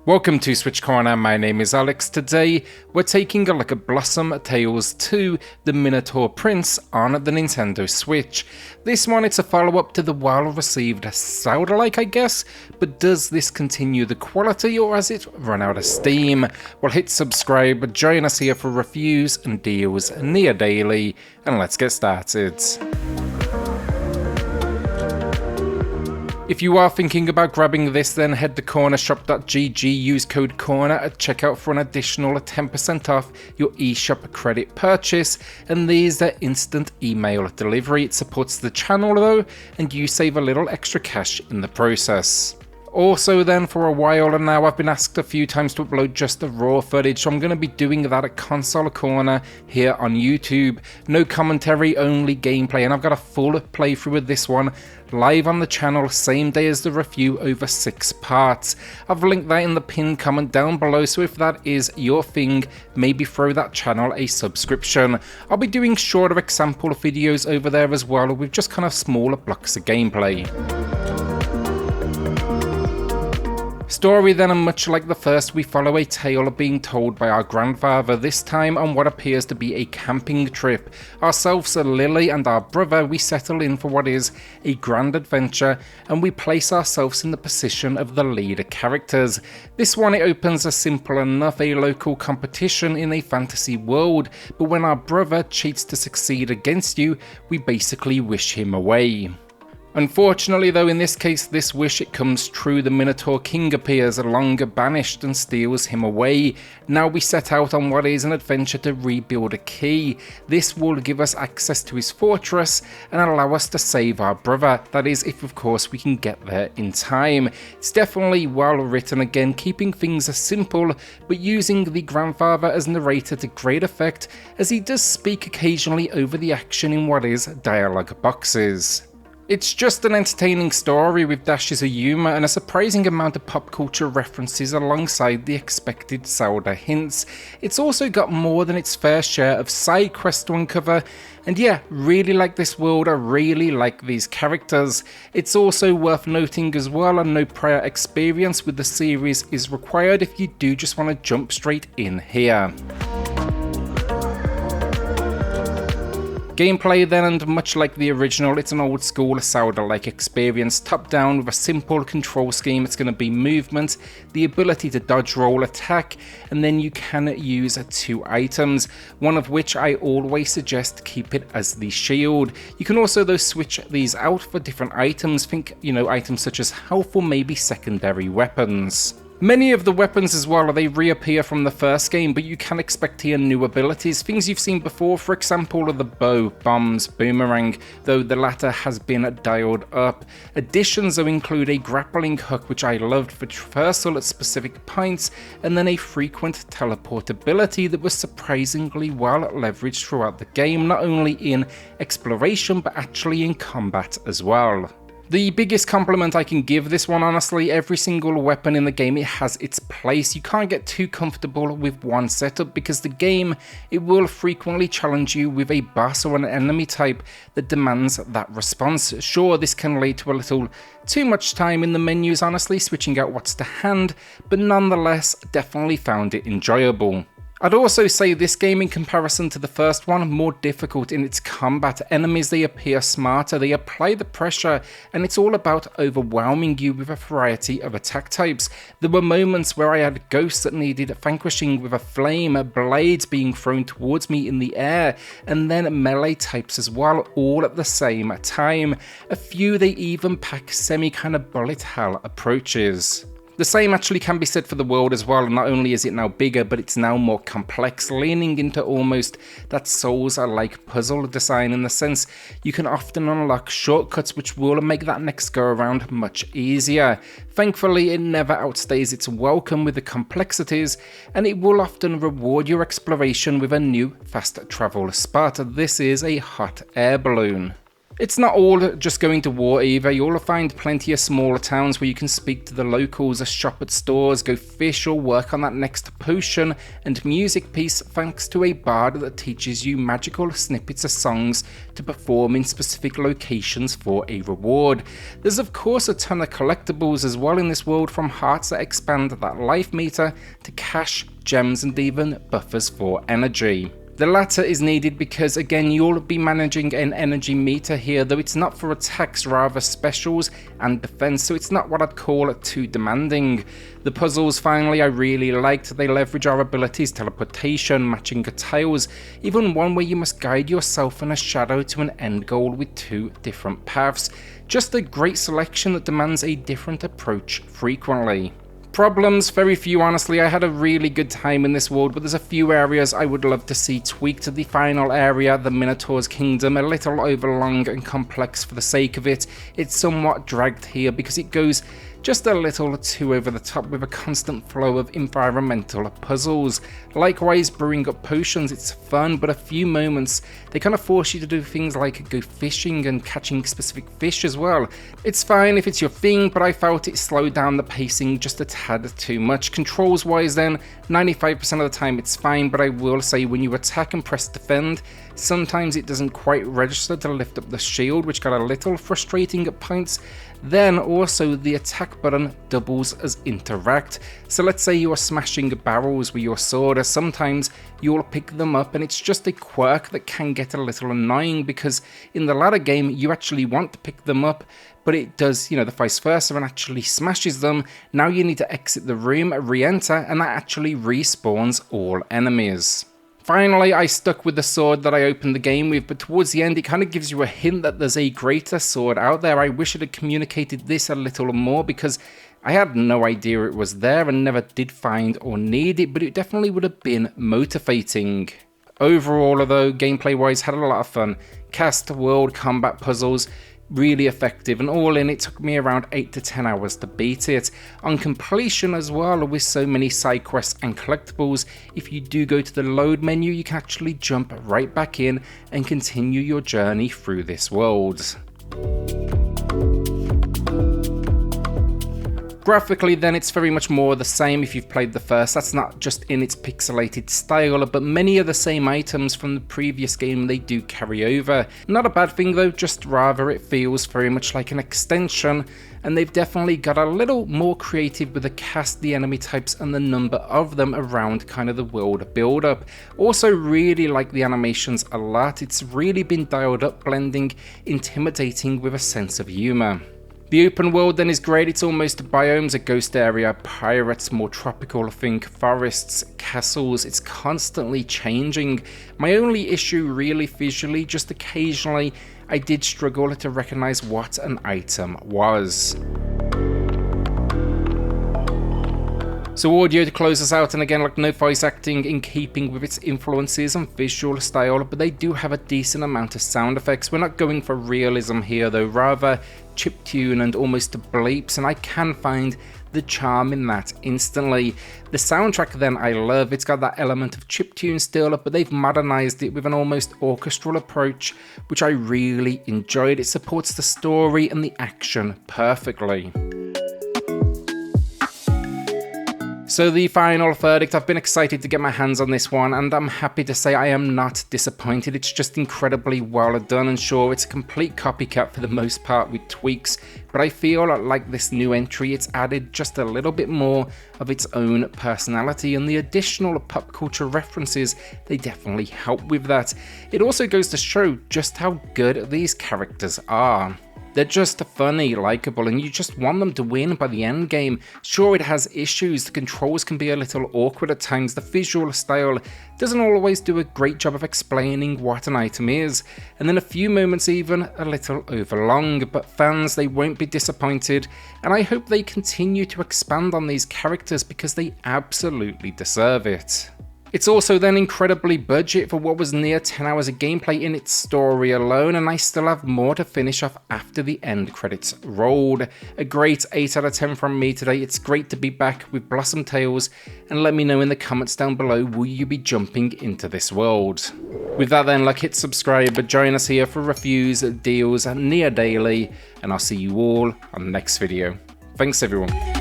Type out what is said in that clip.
Welcome to SwitchCorner, my name is Alex. Today we're taking a look at Blossom Tales 2, the Minotaur Prince on the Nintendo Switch. This one, it's a follow-up to the well-received Zelda-like, I guess, but does this continue the quality or has it run out of steam? Well, hit subscribe, join us here for reviews and deals near daily, and let's get started. If you are thinking about grabbing this, then head to cornershop.gg, use code CORNER at checkout for an additional 10% off your eShop credit purchase, and these are instant email delivery. It supports the channel though, and you save a little extra cash in the process. Also then, for a while now, I've been asked a few times to upload just the raw footage, so I'm going to be doing that at Console Corner here on YouTube. No commentary, only gameplay, and I've got a full playthrough of this one live on the channel same day as the review over 6 parts. I've linked that in the pinned comment down below, so if that is your thing, maybe throw that channel a subscription. I'll be doing shorter example videos over there as well, with just kind of smaller blocks of gameplay. Story then, and much like the first, we follow a tale being told by our grandfather, this time on what appears to be a camping trip. Ourselves, Lily, and our brother, we settle in for what is a grand adventure, and we place ourselves in the position of the leader characters. This one, it opens as simple enough, a local competition in a fantasy world, but when our brother cheats to succeed against you, we basically wish him away. Unfortunately though, in this case, this wish, it comes true. The Minotaur King appears, longer banished, and steals him away. Now we set out on what is an adventure to rebuild a key. This will give us access to his fortress and allow us to save our brother. That is, if of course we can get there in time. It's definitely well written, again keeping things simple, but using the grandfather as narrator to great effect, as he does speak occasionally over the action in what is dialogue boxes. It's just an entertaining story with dashes of humour and a surprising amount of pop culture references alongside the expected Zelda hints. It's also got more than its fair share of side quests to uncover, and yeah, really like this world, I really like these characters. It's also worth noting as well, and no prior experience with the series is required if you do just want to jump straight in here. Gameplay then, and much like the original, it's an old school Zelda-like experience, top down with a simple control scheme. It's going to be movement, the ability to dodge, roll, attack, and then you can use 2 items, one of which I always suggest keep it as the shield. You can also though switch these out for different items, think items such as health or maybe secondary weapons. Many of the weapons as well, they reappear from the first game, but you can expect here new abilities, things you've seen before, for example the bow, bombs, boomerang, though the latter has been dialed up. Additions though include a grappling hook, which I loved for traversal at specific points, and then a frequent teleportability that was surprisingly well leveraged throughout the game, not only in exploration but actually in combat as well. The biggest compliment I can give this one, honestly, every single weapon in the game, it has its place. You can't get too comfortable with one setup because the game, it will frequently challenge you with a boss or an enemy type that demands that response. Sure, this can lead to a little too much time in the menus, honestly, switching out what's to hand, but nonetheless, definitely found it enjoyable. I'd also say this game, in comparison to the first one, more difficult in its combat. Enemies, they appear smarter, they apply the pressure, and it's all about overwhelming you with a variety of attack types. There were moments where I had ghosts that needed vanquishing with a flame, blades being thrown towards me in the air, and then melee types as well, all at the same time. A few, they even pack kind of bullet hell approaches. The same actually can be said for the world as well. Not only is it now bigger, but it's now more complex, leaning into almost that Souls-like puzzle design, in the sense you can often unlock shortcuts which will make that next go around much easier. Thankfully, it never outstays its welcome with the complexities, and it will often reward your exploration with a new fast travel spot. This is a hot air balloon. It's not all just going to war either. You'll find plenty of smaller towns where you can speak to the locals, shop at stores, go fish or work on that next potion and music piece thanks to a bard that teaches you magical snippets of songs to perform in specific locations for a reward. There's of course a ton of collectibles as well in this world, from hearts that expand that life meter to cash, gems and even buffers for energy. The latter is needed because again you'll be managing an energy meter here, though it's not for attacks, rather specials and defense, so it's not what I'd call too demanding. The puzzles finally I really liked. They leverage our abilities, teleportation, matching tiles, even one where you must guide yourself and a shadow to an end goal with 2 different paths. Just a great selection that demands a different approach frequently. Problems? Very few honestly. I had a really good time in this world, but there's a few areas I would love to see tweaked. The final area, the Minotaur's Kingdom, a little overlong and complex for the sake of it. It's somewhat dragged here because it goes just a little too over the top with a constant flow of environmental puzzles. Likewise, brewing up potions, it's fun, but a few moments they kind of force you to do things like go fishing and catching specific fish as well. It's fine if it's your thing, but I felt it slowed down the pacing just a tad too much. Controls wise then, 95% of the time it's fine, but I will say when you attack and press defend, sometimes it doesn't quite register to lift up the shield, which got a little frustrating at points. Then also the attack button doubles as interact. So let's say you are smashing barrels with your sword, sometimes you'll pick them up and it's just a quirk that can get a little annoying because in the latter game you actually want to pick them up, but it does, the vice versa and actually smashes them. Now you need to exit the room, re-enter, and that actually respawns all enemies. Finally, I stuck with the sword that I opened the game with, but towards the end it kind of gives you a hint that there's a greater sword out there. I wish it had communicated this a little more because I had no idea it was there and never did find or need it, but it definitely would have been motivating. Overall, though, gameplay wise, had a lot of fun. Cast, world, combat puzzles, really effective, and all in it took me around 8 to 10 hours to beat it. On completion as well, with so many side quests and collectibles, if you do go to the load menu you can actually jump right back in and continue your journey through this world. Graphically then, it's very much more the same if you've played the first. That's not just in its pixelated style, but many of the same items from the previous game they do carry over. Not a bad thing though, just rather it feels very much like an extension, and they've definitely got a little more creative with the cast, the enemy types and the number of them around kind of the world build up. Also really like the animations a lot. It's really been dialed up, blending intimidating with a sense of humour. The open world then is great. It's almost biomes, a ghost area, pirates, more tropical, think forests, castles. It's constantly changing. My only issue really visually, just occasionally I did struggle to recognize what an item was. So audio to close us out, and again, like, no voice acting in keeping with its influences and visual style, but they do have a decent amount of sound effects. We're not going for realism here though, rather chiptune and almost bleeps, and I can find the charm in that instantly. The soundtrack then I love. It's got that element of chiptune still, but they've modernized it with an almost orchestral approach, which I really enjoyed. It supports the story and the action perfectly. So the final verdict, I've been excited to get my hands on this one, and I'm happy to say I am not disappointed. It's just incredibly well done, and sure, it's a complete copycat for the most part with tweaks, but I feel like this new entry, it's added just a little bit more of its own personality, and the additional pop culture references, they definitely help with that. It also goes to show just how good these characters are. They're just funny, likeable, and you just want them to win by the end game. Sure, it has issues, the controls can be a little awkward at times, the visual style doesn't always do a great job of explaining what an item is, and then a few moments even a little overlong, but fans, they won't be disappointed, and I hope they continue to expand on these characters because they absolutely deserve it. It's also then incredibly budget for what was near 10 hours of gameplay in its story alone, and I still have more to finish off after the end credits rolled. A great 8 out of 10 from me today. It's great to be back with Blossom Tales, and let me know in the comments down below, will you be jumping into this world? With that then, hit subscribe, but join us here for reviews, deals, near daily, and I'll see you all on the next video. Thanks everyone.